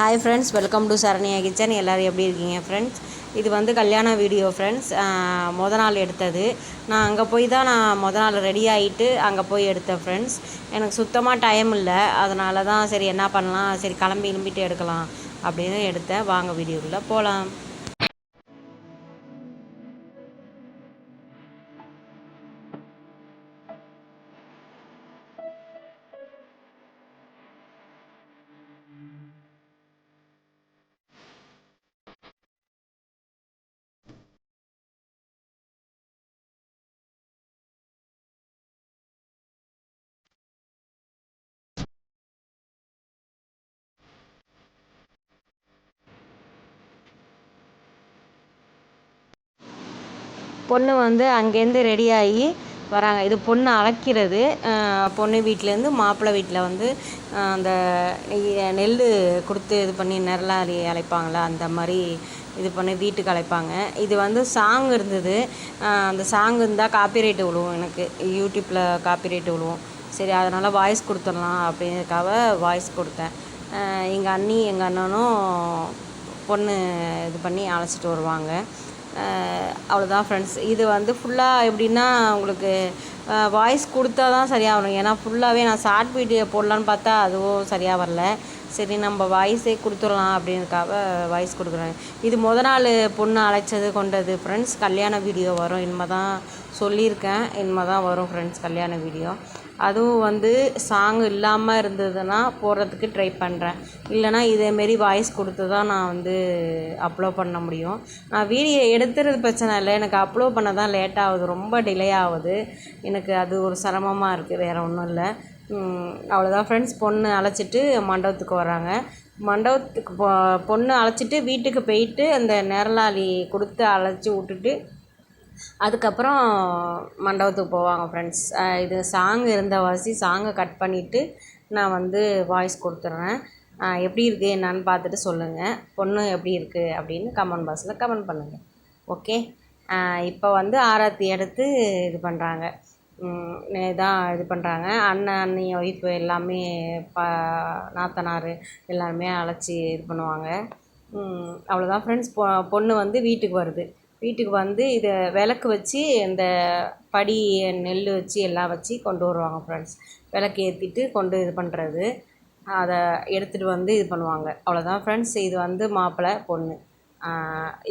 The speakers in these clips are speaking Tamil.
Hi friends, welcome to Saranya kitchen. எல்லோரும் எப்படி இருக்கீங்க ஃப்ரெண்ட்ஸ்? இது வந்து கல்யாண வீடியோ ஃப்ரெண்ட்ஸ். நாள் எடுத்தது. நான் அங்கே போய் தான் நாள் ரெடி ஆகிட்டு அங்கே போய் எடுத்தேன் ஃப்ரெண்ட்ஸ். எனக்கு சுத்தமாக டைம் இல்லை, அதனால தான் சரி என்ன பண்ணலாம், சரி கிளம்பிட்டு எடுக்கலாம் அப்படின்னு எடுத்தேன். வாங்க வீடியோக்குள்ளே போகலாம். பொண்ணு வந்து அங்கேருந்து ரெடியாகி வராங்க. இது பொண்ணு அழைக்கிறது. பொண்ணு வீட்டிலேருந்து மாப்பிள்ளை வீட்டில் வந்து அந்த நெல் கொடுத்து இது பண்ணி நெல்லாரி அழைப்பாங்களே, அந்த மாதிரி இது பண்ணி வீட்டுக்கு அழைப்பாங்க. இது வந்து சாங் இருந்தது. அந்த சாங் இருந்தால் காப்பிரைட்டு விழுவும், எனக்கு யூடியூப்பில் காப்பிரைட்டு விழுவும். சரி, அதனால் வாய்ஸ் கொடுத்துடலாம் அப்படிங்கிறதுக்காக வாய்ஸ் கொடுத்தேன். எங்கள் அண்ணி எங்கள் அண்ணனும் பொண்ணு இது பண்ணி அழைச்சிட்டு வருவாங்க. அவ்வளோதான் ஃப்ரெண்ட்ஸ். இது வந்து ஃபுல்லாக எப்படின்னா உங்களுக்கு வாய்ஸ் கொடுத்தா தான் சரியாக வரும். ஏன்னா ஃபுல்லாகவே நான் ஷார்ட் வீடியோ போடலான்னு பார்த்தா அதுவும் சரியாக வரல. சரி, நம்ம வாய்ஸே கொடுத்துடலாம் அப்படின்றதுக்காக வாய்ஸ் கொடுக்குறேன். இது நாள் பொண்ணு அழைச்சது கொண்டது ஃப்ரெண்ட்ஸ். கல்யாண வீடியோ வரும், இனிமேல் தான் சொல்லியிருக்கேன், இனிமேல் தான் வரும் ஃப்ரெண்ட்ஸ் கல்யாண வீடியோ. அதுவும் வந்து சாங் இல்லாமல் இருந்ததுன்னா போடுறதுக்கு ட்ரை பண்ணுறேன். இல்லைனா இதேமாரி வாய்ஸ் கொடுத்து தான் நான் வந்து அப்லோட் பண்ண முடியும். நான் வீடியோ எடுத்துறது பிரச்சனை இல்லை, எனக்கு அப்லோட் பண்ண தான் லேட் ஆகுது, ரொம்ப டிலே ஆகுது. எனக்கு அது ஒரு சிரமமாக இருக்குது, வேறு ஒன்றும் இல்லை. அவ்வளோதான் ஃப்ரெண்ட்ஸ். பொண்ணு அழைச்சிட்டு மண்டபத்துக்கு வராங்க. மண்டபத்துக்கு பொண்ணு அழைச்சிட்டு வீட்டுக்கு போயிட்டு அந்த நிரலாளி கொடுத்து அழைச்சி விட்டுட்டு அதுக்கப்புறம் மண்டபத்துக்கு போவாங்க ஃப்ரெண்ட்ஸ். இது சாங் இருந்தவாசி சாங்கை கட் பண்ணிவிட்டு நான் வந்து வாய்ஸ் கொடுத்துட்றேன். எப்படி இருக்குது என்னான்னு பார்த்துட்டு சொல்லுங்கள். பொண்ணு எப்படி இருக்குது அப்படின்னு கமெண்ட் பாக்ஸில் கமெண்ட் பண்ணுங்கள். ஓகே, இப்போ வந்து ஆராத்தி எடுத்து இது பண்ணுறாங்க, தான் இது பண்ணுறாங்க. அண்ணன் அண்ணி ஒய்ஃபு எல்லாமே நாத்தனார் எல்லாருமே அழைச்சி இது பண்ணுவாங்க. அவ்வளோதான் ஃப்ரெண்ட்ஸ். பொண்ணு வந்து வீட்டுக்கு வருது. வீட்டுக்கு வந்து இதை விளக்கு வச்சு இந்த படி நெல் வச்சு எல்லாம் வச்சு கொண்டு வருவாங்க ஃப்ரெண்ட்ஸ். விளக்கு ஏற்றிட்டு கொண்டு இது பண்ணுறது, அதை எடுத்துகிட்டு வந்து இது பண்ணுவாங்க. அவ்வளோதான் ஃப்ரெண்ட்ஸ். இது வந்து மாப்பிள்ளை பொண்ணு.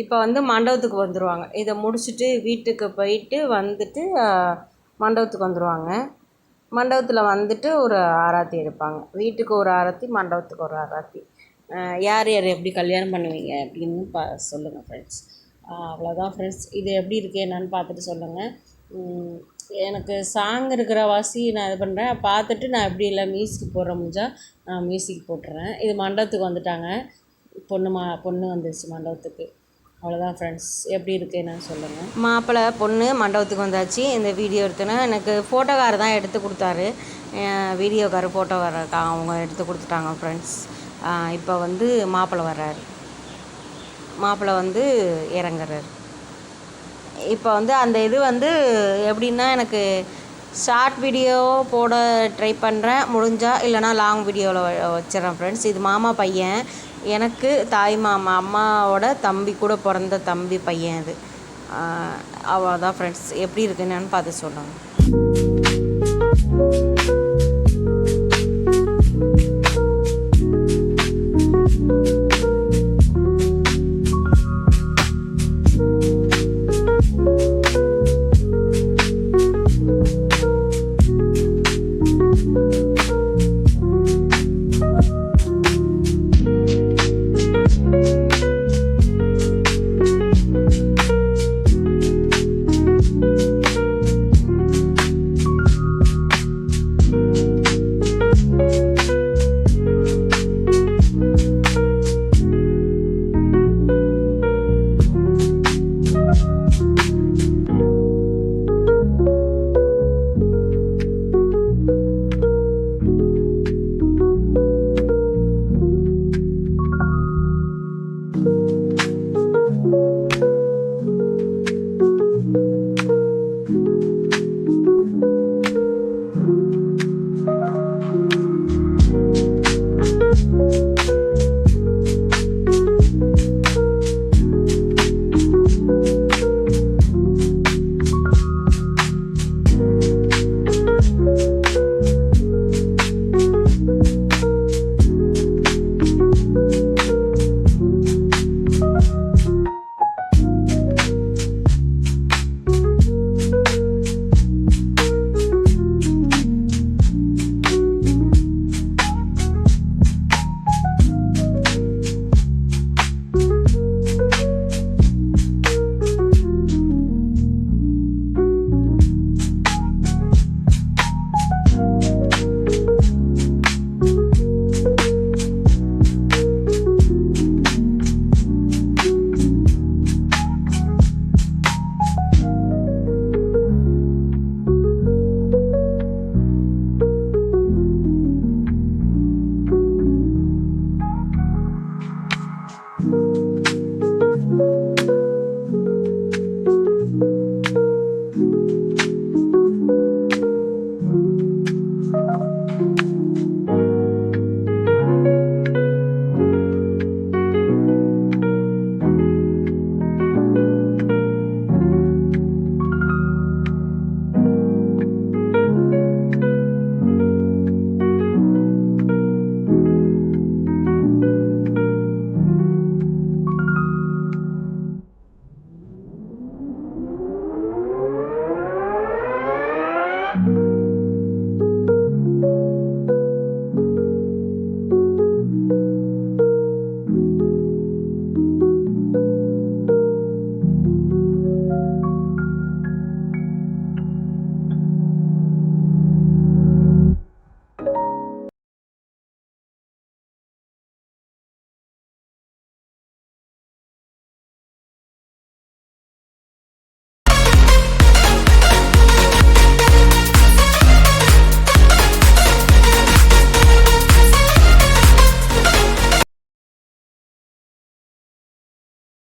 இப்போ வந்து மண்டபத்துக்கு வந்துடுவாங்க. இதை முடிச்சுட்டு வீட்டுக்கு போயிட்டு வந்துட்டு மண்டபத்துக்கு வந்துடுவாங்க. மண்டபத்தில் வந்துட்டு ஒரு ஆராத்தி எடுப்பாங்க. வீட்டுக்கு ஒரு ஆராத்தி, மண்டபத்துக்கு ஒரு ஆராத்தி. யார் யார் எப்படி கல்யாணம் பண்ணுவீங்க அப்படின்னு சொல்லுங்கள் ஃப்ரெண்ட்ஸ். அவ்வளோதான் ஃப்ரெண்ட்ஸ். இது எப்படி இருக்குது என்னான்னு பார்த்துட்டு சொல்லுங்கள். எனக்கு சாங் இருக்கிற வாசி நான் இது பண்ணுறேன். பார்த்துட்டு நான் எப்படி இல்லை மியூசிக் போடுற முடிஞ்சால் நான் மியூசிக் போட்டுறேன். இது மண்டபத்துக்கு வந்துட்டாங்க. பொண்ணு வந்துடுச்சு மண்டபத்துக்கு. அவ்வளோதான் ஃப்ரெண்ட்ஸ். எப்படி இருக்குது என்னன்னு சொல்லுங்கள். மாப்பிள்ளை பொண்ணு மண்டபத்துக்கு வந்தாச்சு. இந்த வீடியோ எடுத்தோன்னா எனக்கு ஃபோட்டோக்கார் தான் எடுத்து கொடுத்தாரு. வீடியோக்கார் ஃபோட்டோக்கார அவங்க எடுத்து கொடுத்துட்டாங்க ஃப்ரெண்ட்ஸ். இப்போ வந்து மாப்பிள்ளை வர்றாரு. மாப்பிள்ளை வந்து இறங்குறாரு. இப்போ வந்து அந்த இது வந்து எப்படின்னா எனக்கு ஷார்ட் வீடியோ போட ட்ரை பண்ணுறேன் முடிஞ்சால், இல்லைனா லாங் வீடியோவில் வச்சிடறேன் ஃப்ரெண்ட்ஸ். இது மாமா பையன், எனக்கு தாய் மாமா, அம்மாவோட தம்பி கூட பிறந்த தம்பி பையன் இது. அவ்வளோதான் ஃப்ரெண்ட்ஸ். எப்படி இருக்குன்னு பார்த்து சொல்லுங்கள்.